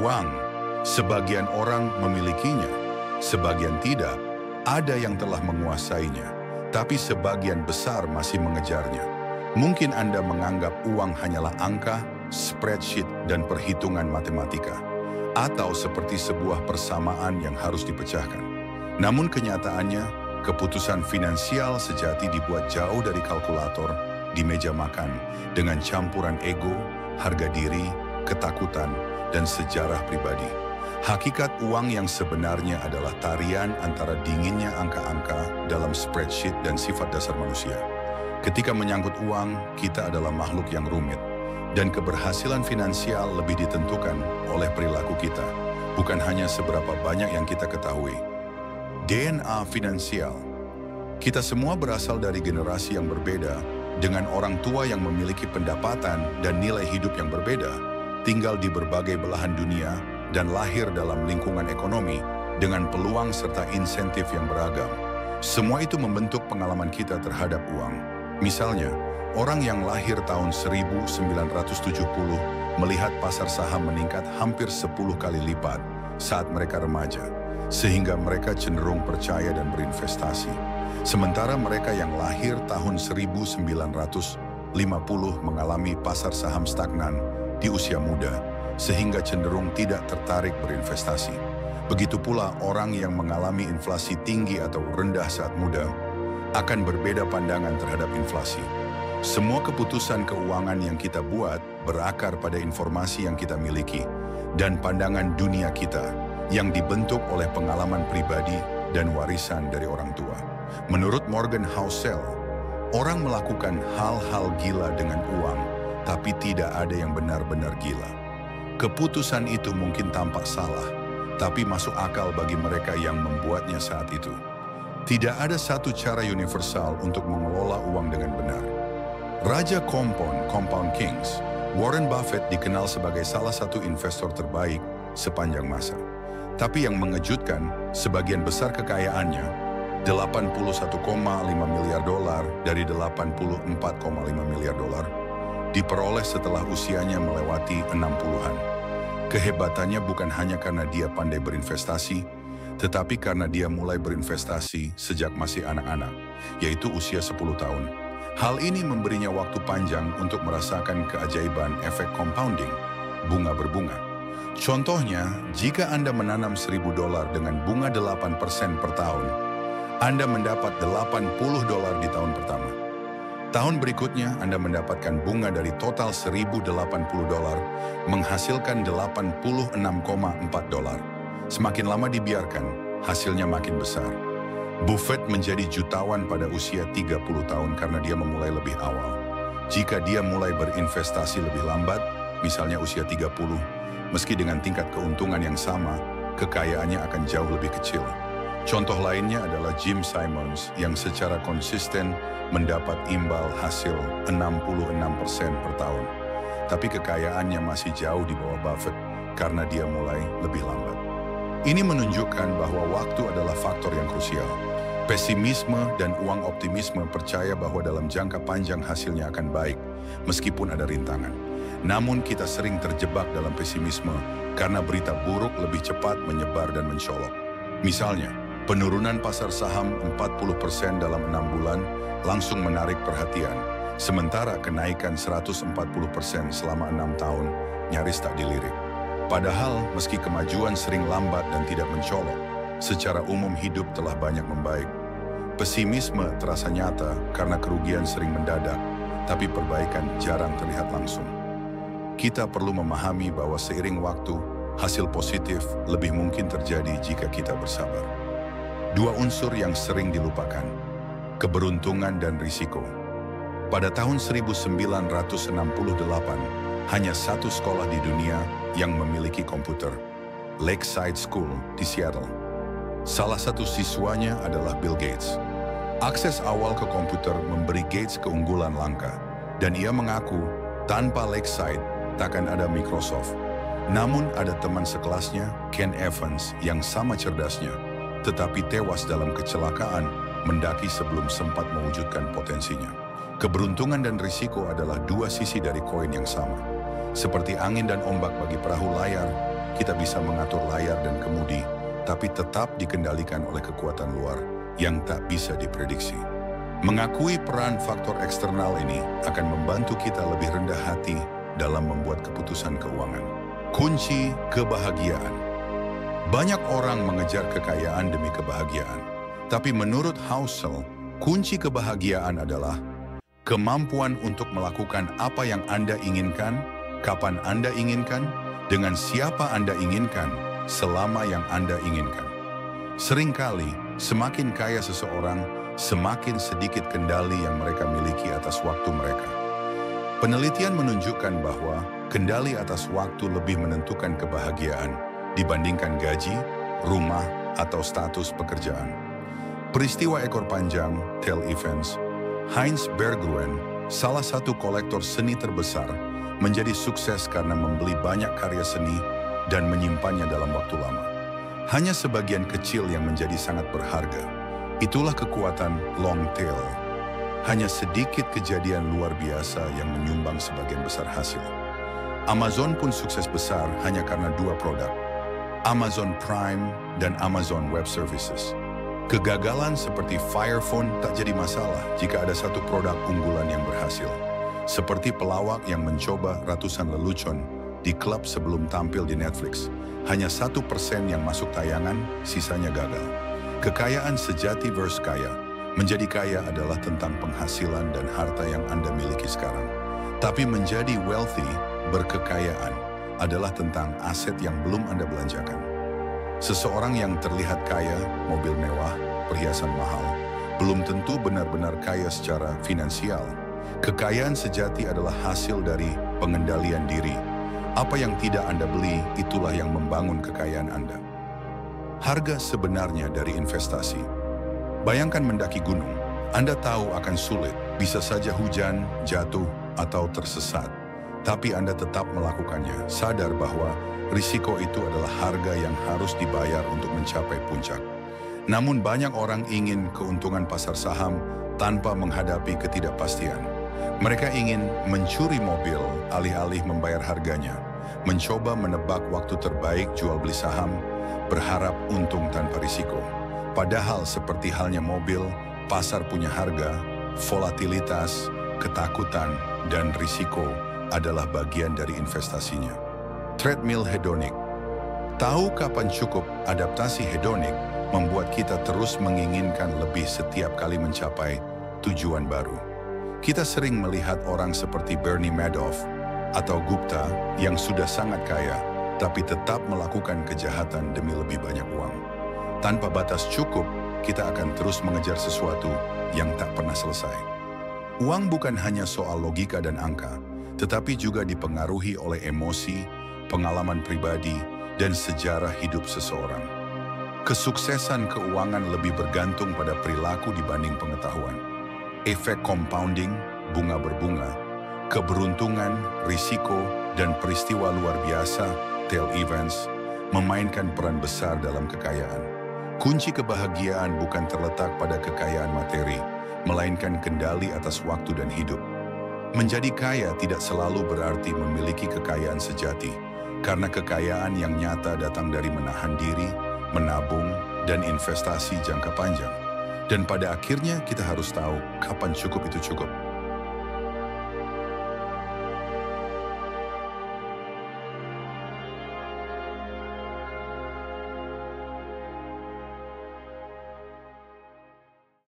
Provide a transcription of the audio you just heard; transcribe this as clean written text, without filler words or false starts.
Uang, sebagian orang memilikinya, sebagian tidak. Ada yang telah menguasainya, tapi sebagian besar masih mengejarnya. Mungkin Anda menganggap uang hanyalah angka, spreadsheet, dan perhitungan matematika, atau seperti sebuah persamaan yang harus dipecahkan. Namun kenyataannya, keputusan finansial sejati dibuat jauh dari kalkulator, di meja makan, dengan campuran ego, harga diri, ketakutan, dan sejarah pribadi. Hakikat uang yang sebenarnya adalah tarian antara dinginnya angka-angka dalam spreadsheet dan sifat dasar manusia. Ketika menyangkut uang, kita adalah makhluk yang rumit, dan keberhasilan finansial lebih ditentukan oleh perilaku kita, bukan hanya seberapa banyak yang kita ketahui. DNA finansial. Kita semua berasal dari generasi yang berbeda, dengan orang tua yang memiliki pendapatan dan nilai hidup yang berbeda, tinggal di berbagai belahan dunia, dan lahir dalam lingkungan ekonomi dengan peluang serta insentif yang beragam. Semua itu membentuk pengalaman kita terhadap uang. Misalnya, orang yang lahir tahun 1970 melihat pasar saham meningkat hampir 10 kali lipat saat mereka remaja, sehingga mereka cenderung percaya dan berinvestasi. Sementara mereka yang lahir tahun 1950 mengalami pasar saham stagnan di usia muda, sehingga cenderung tidak tertarik berinvestasi. Begitu pula orang yang mengalami inflasi tinggi atau rendah saat muda akan berbeda pandangan terhadap inflasi. Semua keputusan keuangan yang kita buat berakar pada informasi yang kita miliki dan pandangan dunia kita yang dibentuk oleh pengalaman pribadi dan warisan dari orang tua. Menurut Morgan Housel, orang melakukan hal-hal gila dengan uang, tapi tidak ada yang benar-benar gila. Keputusan itu mungkin tampak salah, tapi masuk akal bagi mereka yang membuatnya saat itu. Tidak ada satu cara universal untuk mengelola uang dengan benar. Raja Compound Kings, Warren Buffett dikenal sebagai salah satu investor terbaik sepanjang masa. Tapi yang mengejutkan, sebagian besar kekayaannya, 81,5 miliar dolar dari 84,5 miliar dolar, diperoleh setelah usianya melewati 60-an. Kehebatannya bukan hanya karena dia pandai berinvestasi, tetapi karena dia mulai berinvestasi sejak masih anak-anak, yaitu usia 10 tahun. Hal ini memberinya waktu panjang untuk merasakan keajaiban efek compounding, bunga berbunga. Contohnya, jika Anda menanam 1.000 dolar dengan bunga 8% per tahun, Anda mendapat 80 dolar di tahun pertama. Tahun berikutnya, Anda mendapatkan bunga dari total 1.080 dolar, menghasilkan 86,4 dolar. Semakin lama dibiarkan, hasilnya makin besar. Buffett menjadi jutawan pada usia 30 tahun karena dia memulai lebih awal. Jika dia mulai berinvestasi lebih lambat, misalnya usia 30, meski dengan tingkat keuntungan yang sama, kekayaannya akan jauh lebih kecil. Contoh lainnya adalah Jim Simons yang secara konsisten mendapat imbal hasil 66% per tahun. Tapi kekayaannya masih jauh di bawah Buffett karena dia mulai lebih lambat. Ini menunjukkan bahwa waktu adalah faktor yang krusial. Pesimisme dan uang optimisme percaya bahwa dalam jangka panjang hasilnya akan baik, meskipun ada rintangan. Namun kita sering terjebak dalam pesimisme karena berita buruk lebih cepat menyebar dan mencolok. Misalnya, penurunan pasar saham 40% dalam 6 bulan langsung menarik perhatian, sementara kenaikan 140% selama 6 tahun nyaris tak dilirik. Padahal meski kemajuan sering lambat dan tidak mencolok, secara umum hidup telah banyak membaik. Pesimisme terasa nyata karena kerugian sering mendadak, tapi perbaikan jarang terlihat langsung. Kita perlu memahami bahwa seiring waktu, hasil positif lebih mungkin terjadi jika kita bersabar. Dua unsur yang sering dilupakan, keberuntungan dan risiko. Pada tahun 1968, hanya satu sekolah di dunia yang memiliki komputer, Lakeside School di Seattle. Salah satu siswanya adalah Bill Gates. Akses awal ke komputer memberi Gates keunggulan langka, dan ia mengaku tanpa Lakeside takkan ada Microsoft. Namun ada teman sekelasnya, Ken Evans, yang sama cerdasnya, tetapi tewas dalam kecelakaan mendaki sebelum sempat mewujudkan potensinya. Keberuntungan dan risiko adalah dua sisi dari koin yang sama. Seperti angin dan ombak bagi perahu layar, kita bisa mengatur layar dan kemudi, tapi tetap dikendalikan oleh kekuatan luar yang tak bisa diprediksi. Mengakui peran faktor eksternal ini akan membantu kita lebih rendah hati dalam membuat keputusan keuangan. Kunci kebahagiaan. Banyak orang mengejar kekayaan demi kebahagiaan, tapi menurut Housel, kunci kebahagiaan adalah kemampuan untuk melakukan apa yang Anda inginkan, kapan Anda inginkan, dengan siapa Anda inginkan, selama yang Anda inginkan. Seringkali, semakin kaya seseorang, semakin sedikit kendali yang mereka miliki atas waktu mereka. Penelitian menunjukkan bahwa kendali atas waktu lebih menentukan kebahagiaan dibandingkan gaji, rumah, atau status pekerjaan. Peristiwa ekor panjang, tail events, Heinz Berggruen, salah satu kolektor seni terbesar, menjadi sukses karena membeli banyak karya seni dan menyimpannya dalam waktu lama. Hanya sebagian kecil yang menjadi sangat berharga. Itulah kekuatan long tail. Hanya sedikit kejadian luar biasa yang menyumbang sebagian besar hasil. Amazon pun sukses besar hanya karena dua produk, Amazon Prime dan Amazon Web Services. Kegagalan seperti Fire Phone tak jadi masalah jika ada satu produk unggulan yang berhasil. Seperti pelawak yang mencoba ratusan lelucon di klub sebelum tampil di Netflix. Hanya 1% yang masuk tayangan, sisanya gagal. Kekayaan sejati versus kaya. Menjadi kaya adalah tentang penghasilan dan harta yang Anda miliki sekarang. Tapi menjadi wealthy, berkekayaan, adalah tentang aset yang belum Anda belanjakan. Seseorang yang terlihat kaya, mobil mewah, perhiasan mahal, belum tentu benar-benar kaya secara finansial. Kekayaan sejati adalah hasil dari pengendalian diri. Apa yang tidak Anda beli, itulah yang membangun kekayaan Anda. Harga sebenarnya dari investasi. Bayangkan mendaki gunung. Anda tahu akan sulit, bisa saja hujan, jatuh, atau tersesat. Tapi Anda tetap melakukannya, sadar bahwa risiko itu adalah harga yang harus dibayar untuk mencapai puncak. Namun banyak orang ingin keuntungan pasar saham tanpa menghadapi ketidakpastian. Mereka ingin mencuri mobil alih-alih membayar harganya, mencoba menebak waktu terbaik jual beli saham, berharap untung tanpa risiko. Padahal seperti halnya mobil, pasar punya harga, volatilitas, ketakutan, dan risiko adalah bagian dari investasinya. Treadmill hedonik. Tahu kapan cukup, adaptasi hedonik membuat kita terus menginginkan lebih setiap kali mencapai tujuan baru. Kita sering melihat orang seperti Bernie Madoff atau Gupta yang sudah sangat kaya, tapi tetap melakukan kejahatan demi lebih banyak uang. Tanpa batas cukup, kita akan terus mengejar sesuatu yang tak pernah selesai. Uang bukan hanya soal logika dan angka, tetapi juga dipengaruhi oleh emosi, pengalaman pribadi, dan sejarah hidup seseorang. Kesuksesan keuangan lebih bergantung pada perilaku dibanding pengetahuan. Efek compounding, bunga berbunga, keberuntungan, risiko, dan peristiwa luar biasa, tail events, memainkan peran besar dalam kekayaan. Kunci kebahagiaan bukan terletak pada kekayaan materi, melainkan kendali atas waktu dan hidup. Menjadi kaya tidak selalu berarti memiliki kekayaan sejati, karena kekayaan yang nyata datang dari menahan diri, menabung, dan investasi jangka panjang. Dan pada akhirnya kita harus tahu kapan cukup itu cukup.